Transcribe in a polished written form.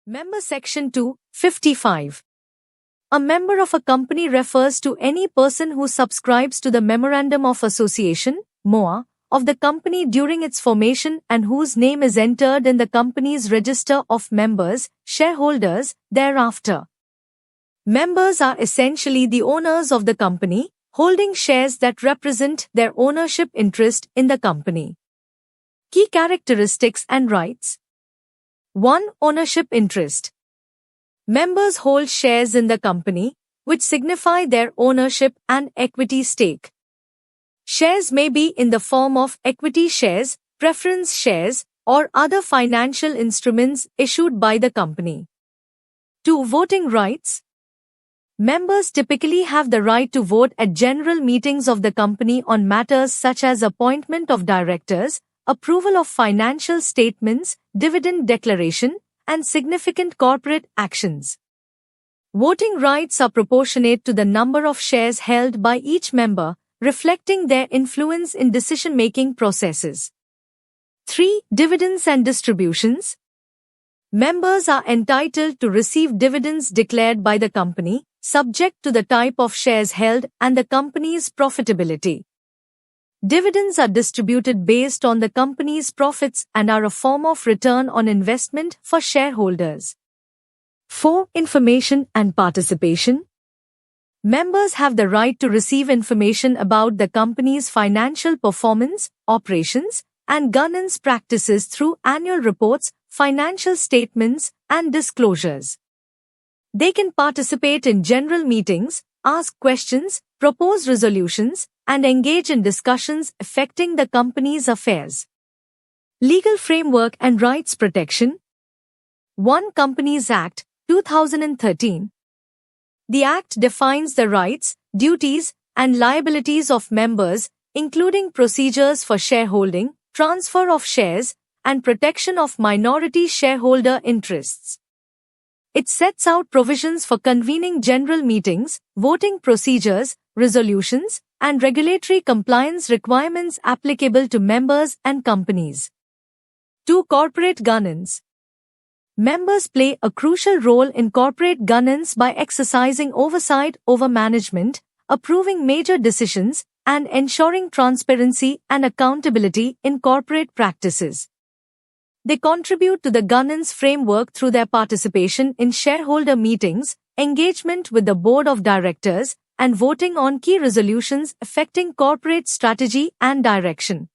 Member Section 255. A member of a company refers to any person who subscribes to the Memorandum of Association (MOA) of the company during its formation and whose name is entered in the company's register of members, shareholders, thereafter. Members are essentially the owners of the company, holding shares that represent their ownership interest in the company. Key characteristics and rights. 1. Ownership interest. Members hold shares in the company, which signify their ownership and equity stake. Shares may be in the form of equity shares, preference shares, or other financial instruments issued by the company. 2. Voting rights. Members typically have the right to vote at general meetings of the company on matters such as appointment of directors, approval of financial statements, dividend declaration, and significant corporate actions. Voting rights are proportionate to the number of shares held by each member, reflecting their influence in decision-making processes. 3. Dividends and distributions. Members are entitled to receive dividends declared by the company, subject to the type of shares held and the company's profitability. Dividends are distributed based on the company's profits and are a form of return on investment for shareholders. 4. Information and participation. Members have the right to receive information about the company's financial performance, operations, and governance practices through annual reports, financial statements, and disclosures. They can participate in general meetings, ask questions, propose resolutions, and engage in discussions affecting the company's affairs. Legal framework and rights protection. 1. Companies Act, 2013. The Act defines the rights, duties, and liabilities of members, including procedures for shareholding, transfer of shares, and protection of minority shareholder interests. It sets out provisions for convening general meetings, voting procedures, resolutions, and regulatory compliance requirements applicable to members and companies. 2. Corporate governance. Members play a crucial role in corporate governance by exercising oversight over management, approving major decisions, and ensuring transparency and accountability in corporate practices. They contribute to the governance framework through their participation in shareholder meetings, engagement with the board of directors, and voting on key resolutions affecting corporate strategy and direction.